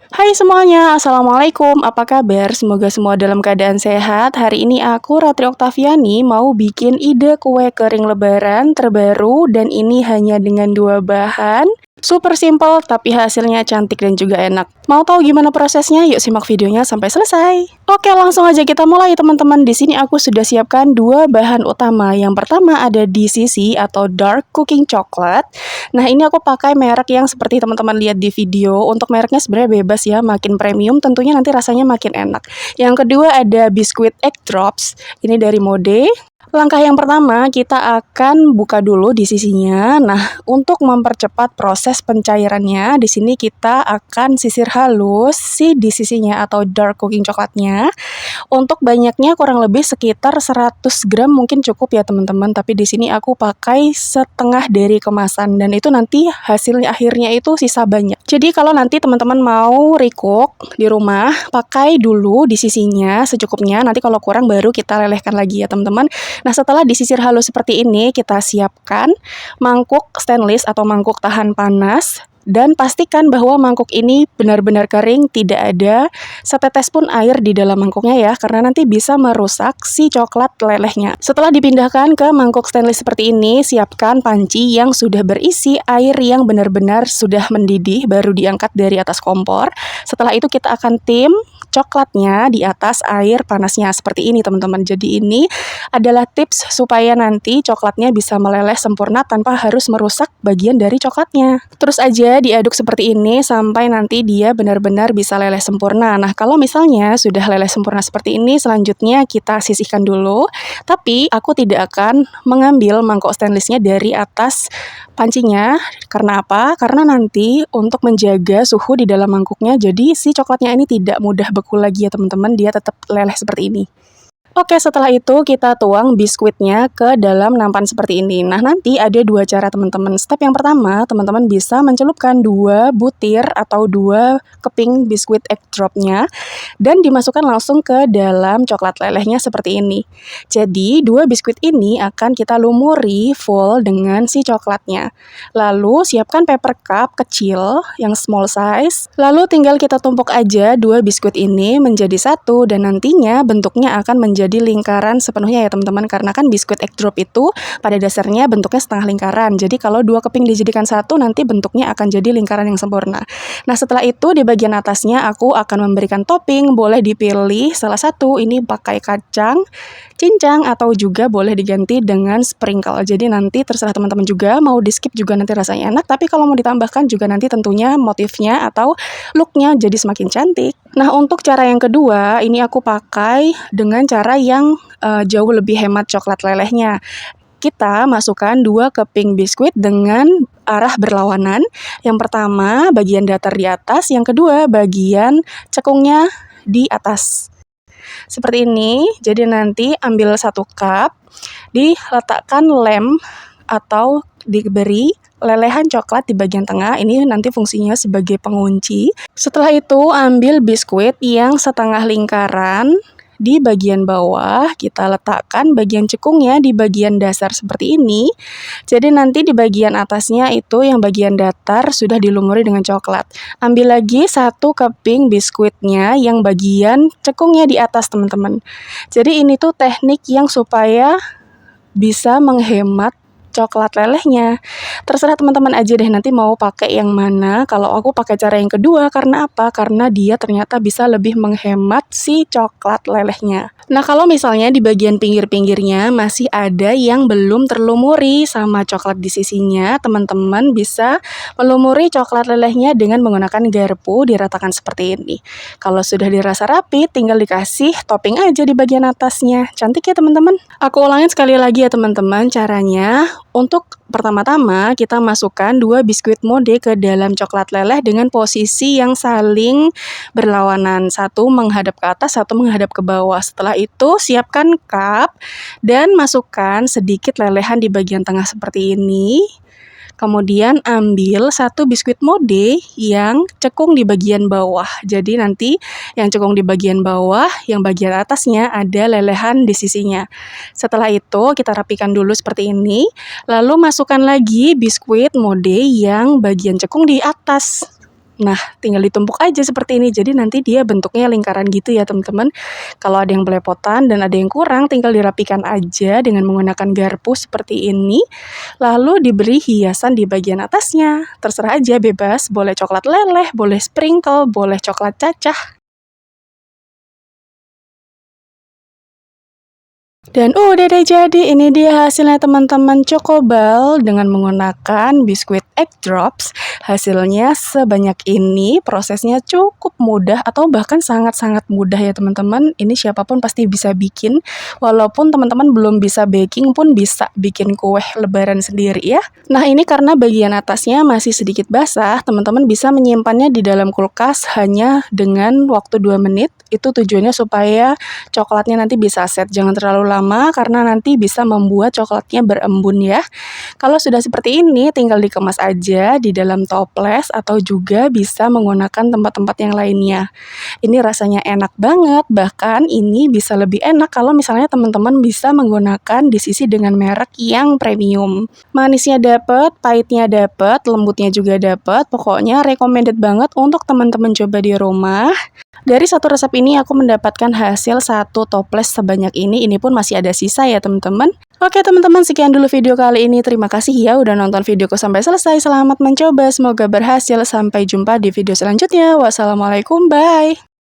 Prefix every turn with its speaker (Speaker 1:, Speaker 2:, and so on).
Speaker 1: Hai semuanya, Assalamualaikum, apa kabar? Semoga semua dalam keadaan sehat. Hari ini aku, Ratri Oktaviani, mau bikin ide kue kering lebaran terbaru dan ini hanya dengan dua bahan. Super simple, tapi hasilnya cantik dan juga enak. Mau tahu gimana prosesnya? Yuk simak videonya sampai selesai. Oke, langsung aja kita mulai teman-teman. Di sini aku sudah siapkan dua bahan utama. Yang pertama ada DCC atau Dark Cooking Chocolate. Nah, ini aku pakai merek yang seperti teman-teman lihat di video. Untuk mereknya sebenarnya bebas ya, makin premium tentunya nanti rasanya makin enak. Yang kedua ada Biscuit Egg Drops. Ini dari Mode. Langkah yang pertama, kita akan buka dulu di sisinya. Nah, untuk mempercepat proses pencairannya, di sini kita akan sisir halus di sisinya atau dark cooking coklatnya. Untuk banyaknya kurang lebih sekitar 100 gram mungkin cukup ya teman-teman, tapi di sini aku pakai setengah dari kemasan dan itu nanti hasilnya akhirnya itu sisa banyak. Jadi kalau nanti teman-teman mau recook di rumah, pakai dulu di sisinya secukupnya, nanti kalau kurang baru kita lelehkan lagi ya teman-teman. Nah, setelah disisir halus seperti ini, kita siapkan mangkuk stainless atau mangkuk tahan panas. Dan pastikan bahwa mangkuk ini benar-benar kering, tidak ada setetes pun air di dalam mangkuknya ya, karena nanti bisa merusak si coklat lelehnya. Setelah dipindahkan ke mangkuk stainless seperti ini, siapkan panci yang sudah berisi air yang benar-benar sudah mendidih, baru diangkat dari atas kompor. Setelah itu kita akan tim coklatnya di atas air panasnya seperti ini teman-teman. Jadi ini adalah tips supaya nanti coklatnya bisa meleleh sempurna tanpa harus merusak bagian dari coklatnya. Terus aja diaduk seperti ini sampai nanti dia benar-benar bisa leleh sempurna. Nah, kalau misalnya sudah leleh sempurna seperti ini, selanjutnya kita sisihkan dulu. Tapi aku tidak akan mengambil mangkok stainlessnya dari atas pancinya. Karena apa? Karena nanti untuk menjaga suhu di dalam mangkuknya, jadi si coklatnya ini tidak mudah beku lagi ya teman-teman, dia tetap leleh seperti ini. Oke, setelah itu kita tuang biskuitnya ke dalam nampan seperti ini. Nah, nanti ada dua cara teman-teman. Step yang pertama, teman-teman bisa mencelupkan 2 butir atau 2 keping biskuit egg dropnya dan dimasukkan langsung ke dalam coklat lelehnya seperti ini. Jadi, 2 biskuit ini akan kita lumuri full dengan si coklatnya. Lalu, siapkan paper cup kecil yang small size. Lalu tinggal kita tumpuk aja 2 biskuit ini menjadi satu dan nantinya bentuknya akan menjadi lingkaran sepenuhnya ya teman-teman, karena kan biskuit egg drop itu pada dasarnya bentuknya setengah lingkaran. Jadi kalau 2 keping dijadikan satu nanti bentuknya akan jadi lingkaran yang sempurna. Nah, setelah itu di bagian atasnya aku akan memberikan topping, boleh dipilih salah satu, ini pakai kacang cincang atau juga boleh diganti dengan sprinkle. Jadi nanti terserah teman-teman juga, mau di skip juga nanti rasanya enak, tapi kalau mau ditambahkan juga nanti tentunya motifnya atau looknya jadi semakin cantik. Nah, untuk cara yang kedua, ini aku pakai dengan cara yang jauh lebih hemat coklat lelehnya. Kita masukkan 2 keping biskuit dengan arah berlawanan. Yang pertama bagian datar di atas, yang kedua bagian cekungnya di atas. Seperti ini, jadi nanti ambil 1 cup, diletakkan lem atau diberi lelehan coklat di bagian tengah, ini nanti fungsinya sebagai pengunci. Setelah itu ambil biskuit yang setengah lingkaran di bagian bawah, kita letakkan bagian cekungnya di bagian dasar seperti ini. Jadi nanti di bagian atasnya itu yang bagian datar sudah dilumuri dengan coklat. Ambil lagi 1 keping biskuitnya yang bagian cekungnya di atas teman-teman. Jadi ini tuh teknik yang supaya bisa menghemat coklat lelehnya. Terserah teman-teman aja deh nanti mau pakai yang mana. Kalau aku pakai cara yang kedua, karena apa? Karena dia ternyata bisa lebih menghemat si coklat lelehnya. Nah, kalau misalnya di bagian pinggir-pinggirnya masih ada yang belum terlumuri sama coklat di sisinya, teman-teman bisa melumuri coklat lelehnya dengan menggunakan garpu diratakan seperti ini. Kalau sudah dirasa rapi, tinggal dikasih topping aja di bagian atasnya. Cantik ya teman-teman? Aku ulangin sekali lagi ya teman-teman caranya. Untuk pertama-tama kita masukkan 2 biskuit Mode ke dalam coklat leleh dengan posisi yang saling berlawanan. Satu menghadap ke atas, satu menghadap ke bawah. Setelah itu siapkan cup dan masukkan sedikit lelehan di bagian tengah seperti ini. Kemudian ambil 1 biskuit Mode yang cekung di bagian bawah. Jadi nanti yang cekung di bagian bawah, yang bagian atasnya ada lelehan di sisinya. Setelah itu kita rapikan dulu seperti ini. Lalu masukkan lagi biskuit Mode yang bagian cekung di atas. Nah, tinggal ditumpuk aja seperti ini. Jadi nanti dia bentuknya lingkaran gitu ya, teman-teman. Kalau ada yang belepotan dan ada yang kurang, tinggal dirapikan aja dengan menggunakan garpu seperti ini. Lalu diberi hiasan di bagian atasnya. Terserah aja, bebas. Boleh coklat leleh, boleh sprinkle, boleh coklat cacah. Dan udah deh jadi, ini dia hasilnya teman-teman, Cokobal dengan menggunakan biskuit egg drops. Hasilnya sebanyak ini, prosesnya cukup mudah atau bahkan sangat-sangat mudah ya teman-teman. Ini siapapun pasti bisa bikin, walaupun teman-teman belum bisa baking pun bisa bikin kue lebaran sendiri ya. Nah ini karena bagian atasnya masih sedikit basah, teman-teman bisa menyimpannya di dalam kulkas hanya dengan waktu 2 menit. Itu tujuannya supaya coklatnya nanti bisa set, jangan terlalu lama karena nanti bisa membuat coklatnya berembun ya. Kalau sudah seperti ini tinggal dikemas aja di dalam toples atau juga bisa menggunakan tempat-tempat yang lainnya. Ini rasanya enak banget, bahkan ini bisa lebih enak kalau misalnya teman-teman bisa menggunakan disisi dengan merek yang premium. Manisnya dapet, pahitnya dapet, lembutnya juga dapet, pokoknya recommended banget untuk teman-teman coba di rumah. Dari satu resep ini aku mendapatkan hasil 1 toples sebanyak ini pun masih ada sisa ya teman-teman. Oke teman-teman, sekian dulu video kali ini. Terima kasih ya udah nonton videoku sampai selesai. Selamat mencoba, semoga berhasil. Sampai jumpa di video selanjutnya. Wassalamualaikum, bye.